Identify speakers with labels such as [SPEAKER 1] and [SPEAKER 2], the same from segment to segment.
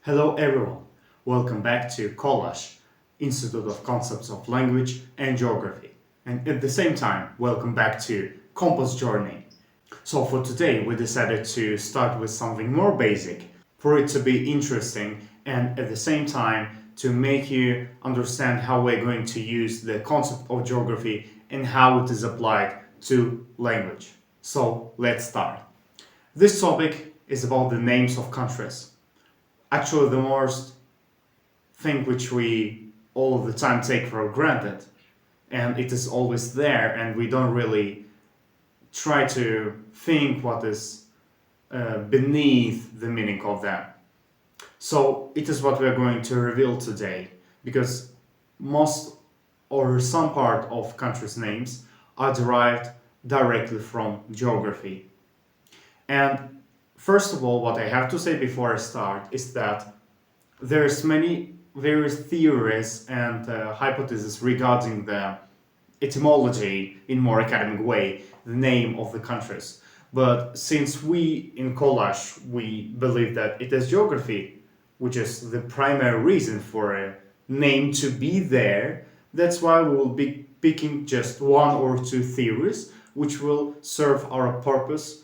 [SPEAKER 1] Hello everyone, welcome back to Collage, Institute of Concepts of Language and Geography. And at the same time, welcome back to Compass Journey. So for today, we decided to start with something more basic for it to be interesting and at the same time to make you understand how we're going to use the concept of geography and how it is applied to language. So let's start. This topic is about the names of countries. Actually, the most thing which we all of the time take for granted, and it is always there, and we don't really try to think what is beneath the meaning of that. So it is what we are going to reveal today, because most or some part of countries' names are derived directly from geography. And first of all, what I have to say before I start is that there's many various theories and hypotheses regarding the etymology in more academic way, the name of the countries. But since we in Collage we believe that it is geography, which is the primary reason for a name to be there, that's why we will be picking just one or two theories which will serve our purpose.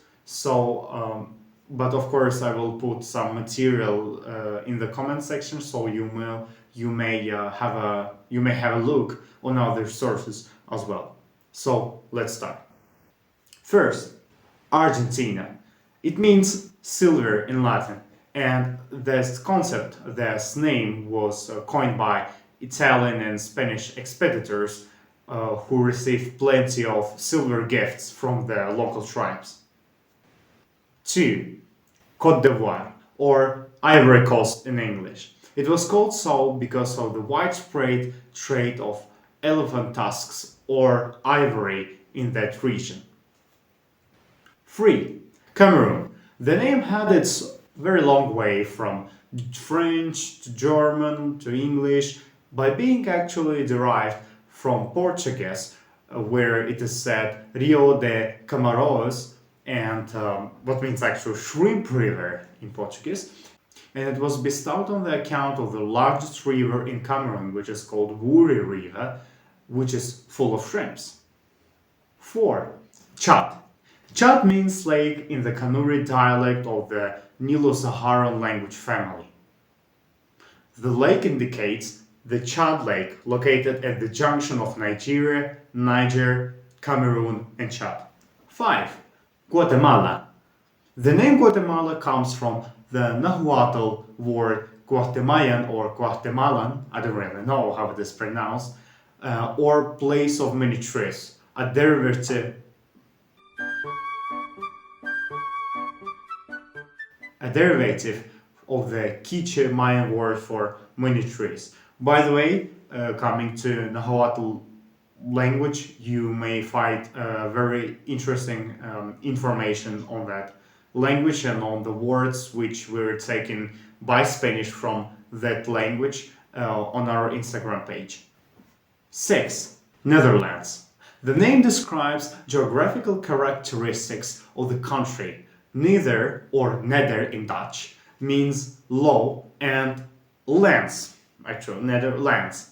[SPEAKER 1] But of course, I will put some material in the comment section, so you may have a look on other sources as well. So let's start. First, Argentina. It means silver in Latin, and this concept, this name was coined by Italian and Spanish expeditors who received plenty of silver gifts from the local tribes. 2. Côte d'Ivoire, or Ivory Coast in English. It was called so because of the widespread trade of elephant tusks or ivory in that region. 3. Cameroon. The name had its very long way from French to German to English by being actually derived from Portuguese, where it is said Rio de Camarões, and what means actual shrimp river in Portuguese. And it was bestowed on the account of the largest river in Cameroon, which is called Wouri River, which is full of shrimps. 4. Chad. Chad means lake in the Kanuri dialect of the Nilo-Saharan language family. The lake indicates the Chad Lake located at the junction of Nigeria, Niger, Cameroon, and Chad. 5. Guatemala. The name Guatemala comes from the Nahuatl word Guatemayan or Guatemalan, I don't really know how it is pronounced, or place of many trees, a derivative of the Quiche Mayan word for many trees. By the way, coming to Nahuatl language, you may find very interesting information on that language and on the words which were taken by Spanish from that language on our Instagram page. 6. Netherlands. The name describes geographical characteristics of the country. Neither, or nether in Dutch, means low, and lands, actually, Netherlands.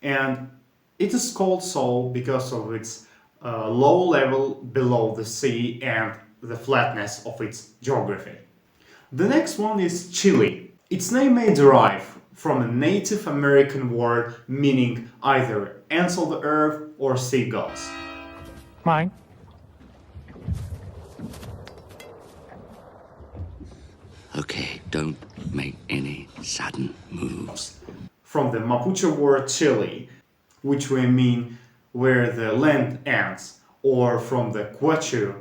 [SPEAKER 1] And it is called so because of its low level below the sea and the flatness of its geography. The next one is Chile. Its name may derive from a Native American word meaning either ants of the earth or seagulls.
[SPEAKER 2] Mine.
[SPEAKER 3] Okay, don't make any sudden moves.
[SPEAKER 1] From the Mapuche word Chile, which we mean where the land ends, or from the Quechua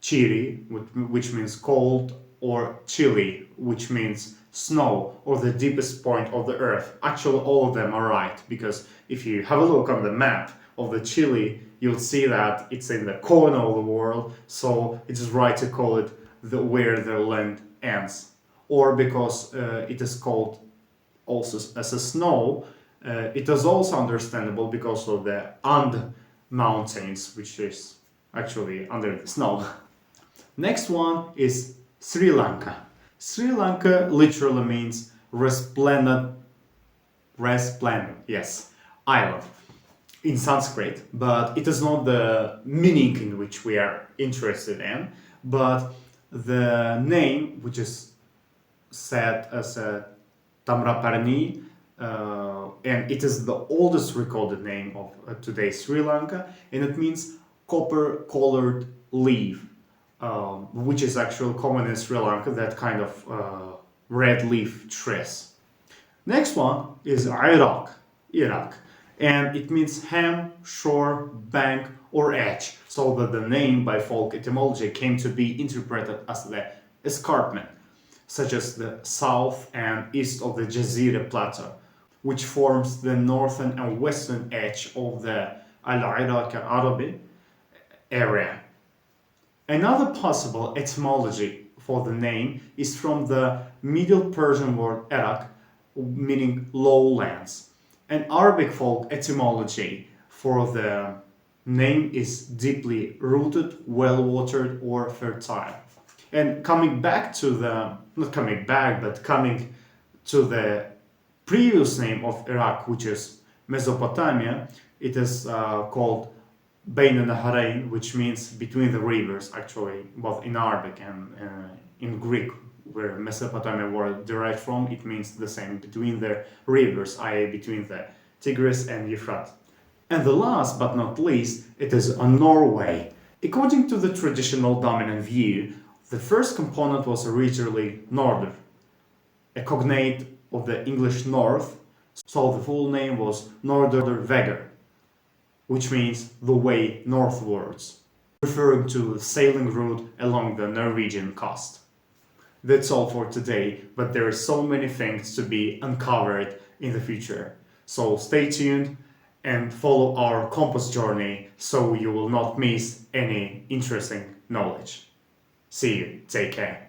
[SPEAKER 1] Chiri, which means cold, or Chile, which means snow, or the deepest point of the earth. Actually, all of them are right, because if you have a look on the map of the Chile, you'll see that it's in the corner of the world, so it is right to call it where the land ends. Or because it is called also as a snow, it is also understandable because of the And mountains, which is actually under the snow. Next one is Sri Lanka. Sri Lanka literally means resplendent, yes, island in Sanskrit, but it is not the meaning in which we are interested in, but the name, which is said as a Tamraparni, and it is the oldest recorded name of today's Sri Lanka, and it means copper-colored leaf, which is actually common in Sri Lanka, that kind of red leaf trees. Next one is Iraq, and it means ham, shore, bank, or edge, so that the name by folk etymology came to be interpreted as the escarpment, such as the south and east of the Jazira Plateau, which forms the northern and western edge of the Al-Iraq Arabi area. Another possible etymology for the name is from the Middle Persian word Iraq, meaning lowlands. An Arabic folk etymology for the name is deeply rooted, well-watered, or fertile. And coming to the previous name of Iraq, which is Mesopotamia, it is called Bain al-Naharain, which means between the rivers, actually, both in Arabic and in Greek, where Mesopotamia was derived from, it means the same, between the rivers, i.e. between the Tigris and Euphrates. And the last but not least, it is Norway. According to the traditional dominant view, the first component was originally Norder, a cognate of the English North, so the full name was Norderveger, which means the way northwards, referring to the sailing route along the Norwegian coast. That's all for today, but there are so many things to be uncovered in the future. So stay tuned and follow our compass journey so you will not miss any interesting knowledge. See you. Take care.